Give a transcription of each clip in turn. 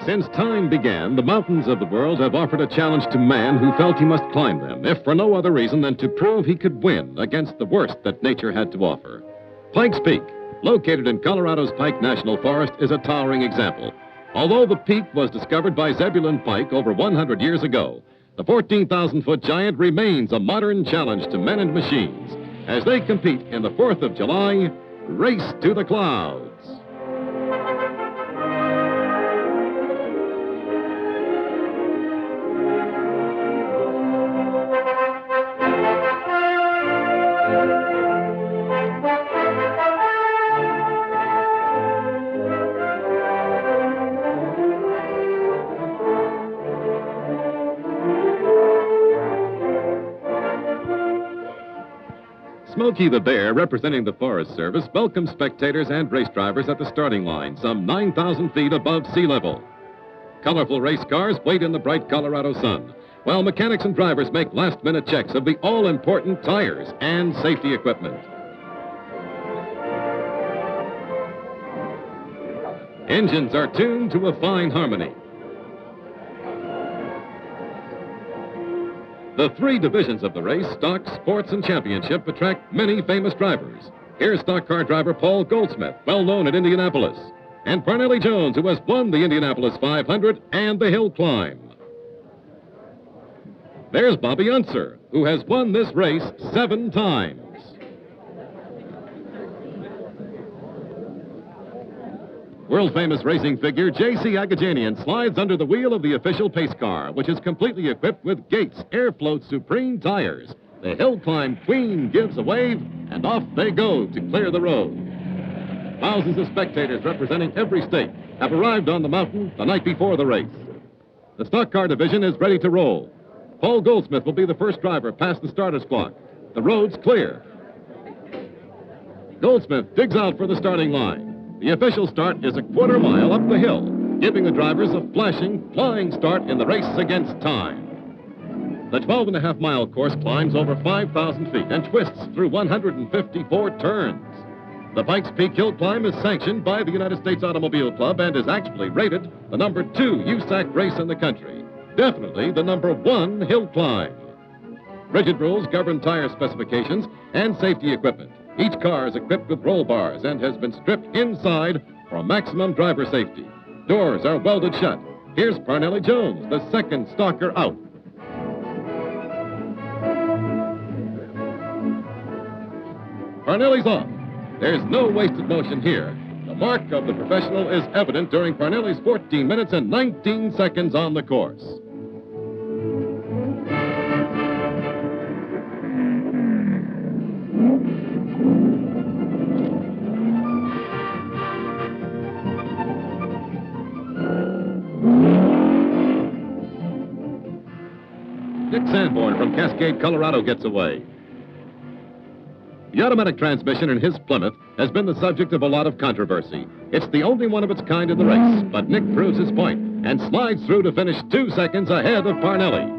Since time began, the mountains of the world have offered a challenge to man who felt he must climb them, if for no other reason than to prove he could win against the worst that nature had to offer. Pikes Peak, located in Colorado's Pike National Forest, is a towering example. Although the peak was discovered by Zebulon Pike over 100 years ago, the 14,000-foot giant remains a modern challenge to men and machines as they compete in the 4th of July Race to the Clouds. Smokey the Bear, representing the Forest Service, welcomes spectators and race drivers at the starting line, some 9,000 feet above sea level. Colorful race cars wait in the bright Colorado sun, while mechanics and drivers make last-minute checks of the all-important tires and safety equipment. Engines are tuned to a fine harmony. The three divisions of the race, stock, sports, and championship, attract many famous drivers. Here's stock car driver Paul Goldsmith, well known at Indianapolis, and Parnelli Jones, who has won the Indianapolis 500 and the Hill Climb. There's Bobby Unser, who has won this race 7 times. World-famous racing figure J.C. Agajanian slides under the wheel of the official pace car, which is completely equipped with Gates Airfloat Supreme tires. The Hill Climb Queen gives a wave, and off they go to clear the road. Thousands of spectators representing every state have arrived on the mountain the night before the race. The stock car division is ready to roll. Paul Goldsmith will be the first driver past the starter's block. The road's clear. Goldsmith digs out for the starting line. The official start is a quarter mile up the hill, giving the drivers a flashing, flying start in the race against time. The 12.5-mile course climbs over 5,000 feet and twists through 154 turns. The Pikes Peak Hill Climb is sanctioned by the United States Automobile Club and is actually rated the number 2 USAC race in the country. Definitely the number 1 hill climb. Rigid rules govern tire specifications and safety equipment. Each car is equipped with roll bars and has been stripped inside for maximum driver safety. Doors are welded shut. Here's Parnelli Jones, the second stalker out. Parnelli's off. There's no wasted motion here. The mark of the professional is evident during Parnelli's 14 minutes and 19 seconds on the course. Dick Sanborn from Cascade, Colorado gets away. The automatic transmission in his Plymouth has been the subject of a lot of controversy. It's the only one of its kind in the race, but Nick proves his point and slides through to finish 2 seconds ahead of Parnelli.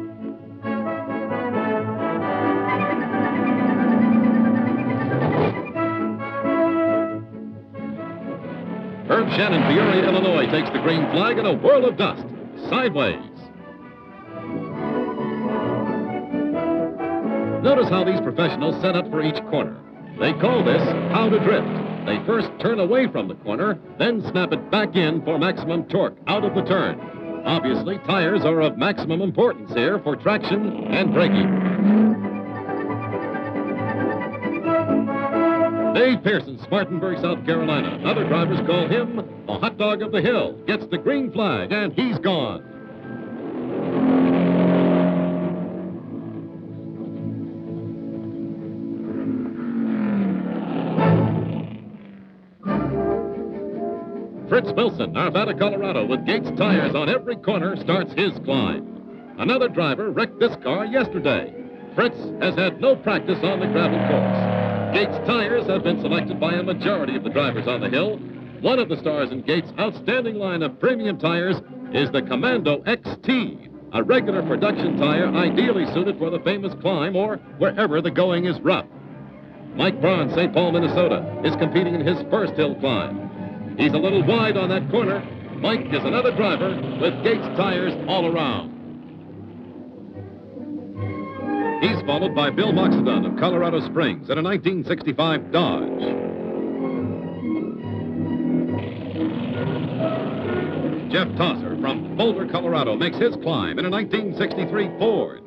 Herb Shannon, Peoria, Illinois, takes the green flag in a whirl of dust, sideways. Notice how these professionals set up for each corner. They call this how to drift. They first turn away from the corner, then snap it back in for maximum torque out of the turn. Obviously, tires are of maximum importance here for traction and braking. Dave Pearson, Spartanburg, South Carolina. Other drivers call him the hot dog of the hill. Gets the green flag, and he's gone. Fritz Wilson, Arvada, Colorado, with Gates tires on every corner, starts his climb. Another driver wrecked this car yesterday. Fritz has had no practice on the gravel course. Gates tires have been selected by a majority of the drivers on the hill. One of the stars in Gates' outstanding line of premium tires is the Commando XT, a regular production tire ideally suited for the famous climb or wherever the going is rough. Mike Braun, St. Paul, Minnesota, is competing in his first hill climb. He's a little wide on that corner. Mike is another driver with Gates tires all around. He's followed by Bill Moxidon of Colorado Springs in a 1965 Dodge. Jeff Tosser from Boulder, Colorado makes his climb in a 1963 Ford.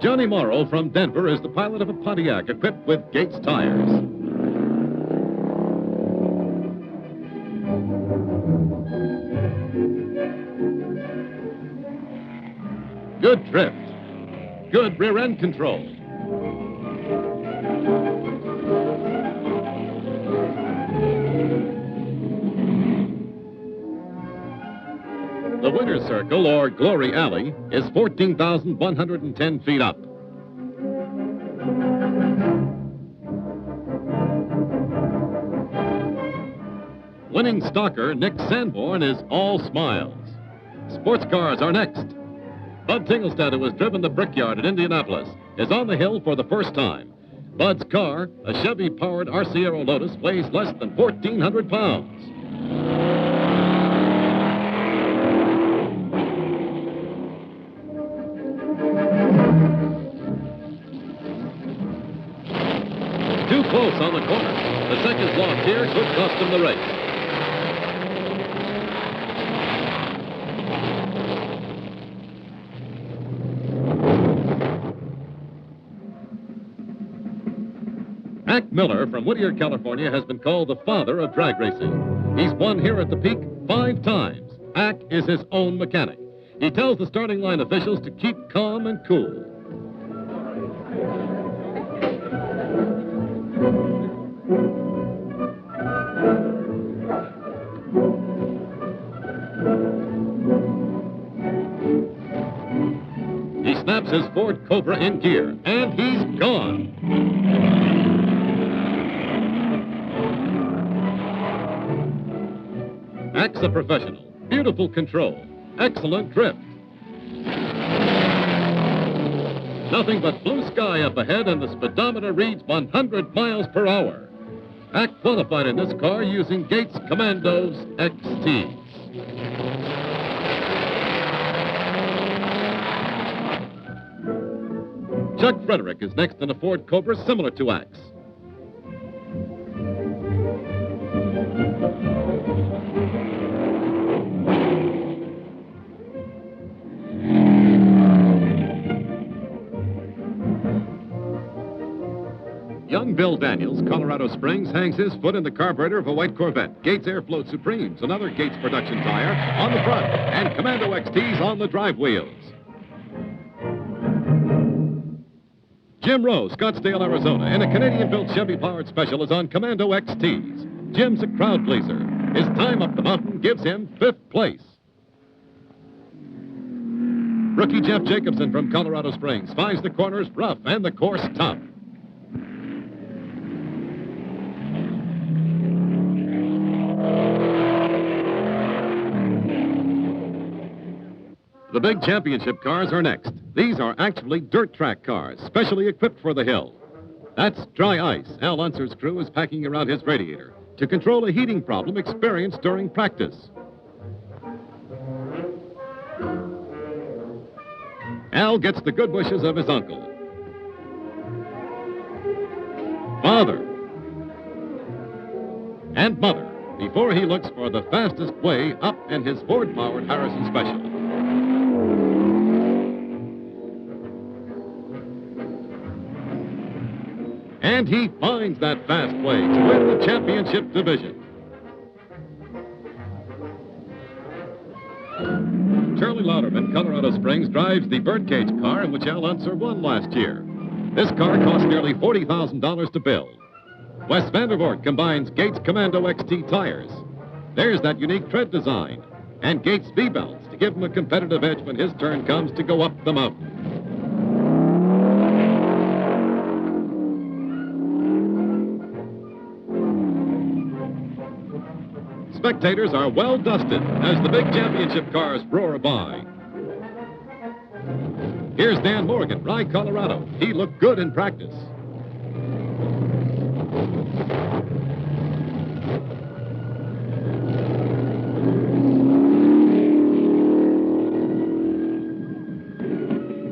Johnny Morrow from Denver is the pilot of a Pontiac equipped with Gates tires. Good drift. Good rear end control. The winner's circle, or Glory Alley, is 14,110 feet up. Winning stalker Nick Sanborn is all smiles. Sports cars are next. Bud Tingelstad, who has driven the Brickyard at Indianapolis, is on the hill for the first time. Bud's car, a Chevy-powered Arciero Lotus, weighs less than 1,400 pounds. Too close on the corner. The seconds lost here could cost him the race. Ack Miller from Whittier, California, has been called the father of drag racing. He's won here at the Peak 5 times. Ack is his own mechanic. He tells the starting line officials to keep calm and cool. He snaps his Ford Cobra in gear, and he's gone. Ack's a professional. Beautiful control. Excellent drift. Nothing but blue sky up ahead, and the speedometer reads 100 miles per hour. Ack qualified in this car using Gates Commandos XTs. Chuck Frederick is next in a Ford Cobra similar to Ack's. Young Bill Daniels, Colorado Springs, hangs his foot in the carburetor of a white Corvette. Gates Airfloat Supremes, another Gates production tire, on the front, and Commando XTs on the drive wheels. Jim Rowe, Scottsdale, Arizona, in a Canadian-built Chevy-powered special, is on Commando XTs. Jim's a crowd pleaser. His time up the mountain gives him 5th place. Rookie Jeff Jacobson from Colorado Springs finds the corners rough and the course tough. The big championship cars are next. These are actually dirt track cars, specially equipped for the hill. That's dry ice. Al Unser's crew is packing around his radiator to control a heating problem experienced during practice. Al gets the good wishes of his uncle, father, and mother before he looks for the fastest way up in his Ford-powered Harrison Special. And he finds that fast way to win the championship division. Charlie Lauderman, Colorado Springs, drives the birdcage car in which Al Unser won last year. This car cost nearly $40,000 to build. Wes Vandervoort combines Gates Commando XT tires. There's that unique tread design. And Gates V-belts to give him a competitive edge when his turn comes to go up the mountain. spectators are well dusted as the big championship cars roar by. Here's Dan Morgan, Rye, Colorado. He looked good in practice.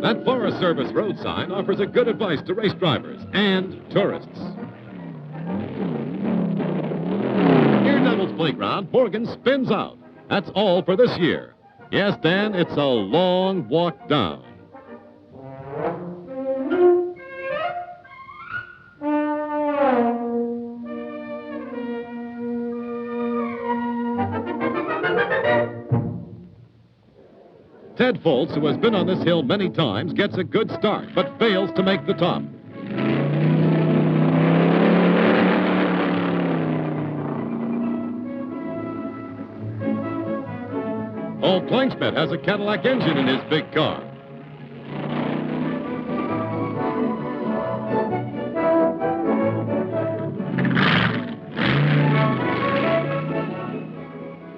That Forest Service road sign offers a good advice to race drivers and tourists. Near Devil's Playground, Morgan spins out. That's all for this year. Yes, Dan, it's a long walk down. Ted Foltz, who has been on this hill many times, gets a good start, but fails to make the top. Paul Kleinschmidt has a Cadillac engine in his big car.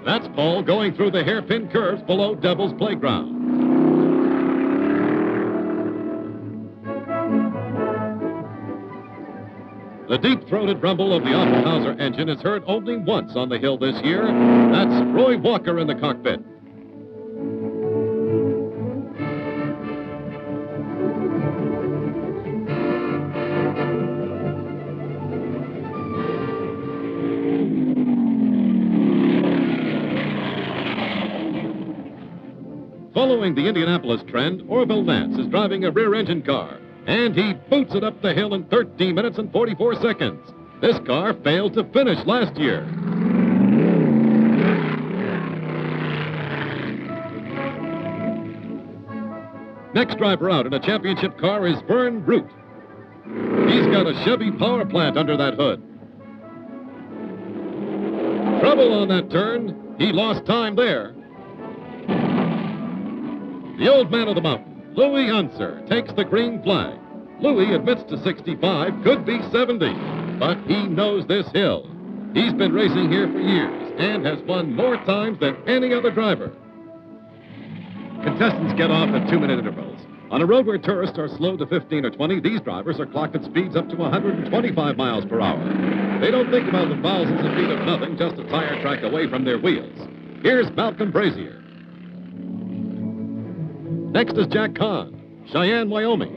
That's Paul going through the hairpin curves below Devil's Playground. The deep-throated rumble of the Offenhauser engine is heard only once on the hill this year. That's Roy Walker in the cockpit. Following the Indianapolis trend, Orville Nance is driving a rear-engine car, and he boots it up the hill in 13 minutes and 44 seconds. This car failed to finish last year. Next driver out in a championship car is Vern Root. He's got a Chevy power plant under that hood. Trouble on that turn. He lost time there. The old man of the mountain, Louis Unser, takes the green flag. Louis admits to 65, could be 70, but he knows this hill. He's been racing here for years and has won more times than any other driver. Contestants get off at 2-minute intervals. On a road where tourists are slowed to 15 or 20, these drivers are clocked at speeds up to 125 miles per hour. They don't think about the thousands of feet of nothing just a tire track away from their wheels. Here's Malcolm Brazier. Next is Jack Kahn, Cheyenne, Wyoming.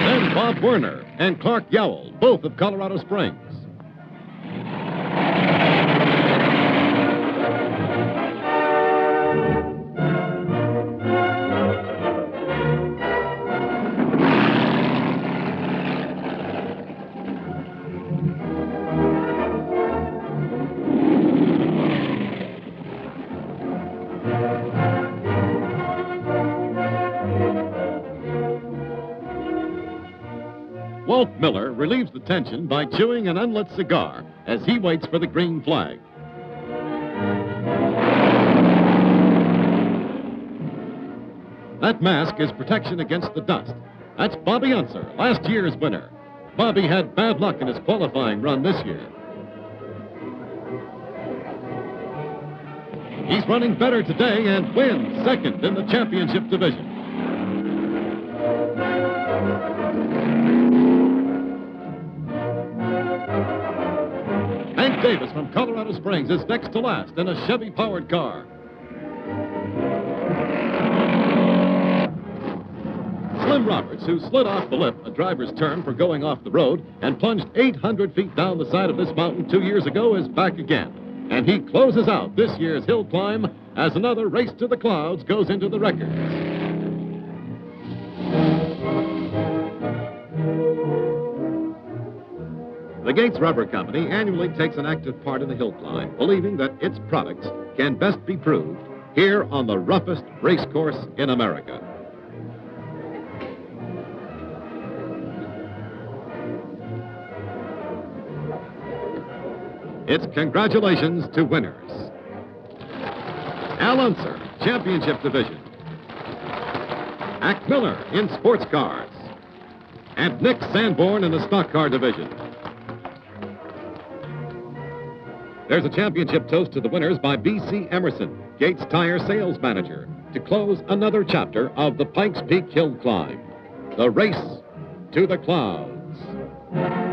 Then Bob Werner and Clark Yowell, both of Colorado Springs. Walt Miller relieves the tension by chewing an unlit cigar as he waits for the green flag. That mask is protection against the dust. That's Bobby Unser, last year's winner. Bobby had bad luck in his qualifying run this year. He's running better today and wins second in the championship division. Hank Davis from Colorado Springs is next to last in a Chevy-powered car. Slim Roberts, who slid off the lip a driver's turn for going off the road and plunged 800 feet down the side of this mountain 2 years ago, is back again. And he closes out this year's hill climb as another race to the clouds goes into the records. The Gates Rubber Company annually takes an active part in the hill climb, believing that its products can best be proved here on the roughest race course in America. It's congratulations to winners. Al Unser, Championship Division. Ack Miller in sports cars. and Nick Sanborn in the stock car division. There's a championship toast to the winners by B.C. Emerson, Gates Tire sales manager, to close another chapter of the Pikes Peak Hill Climb. The race to the clouds.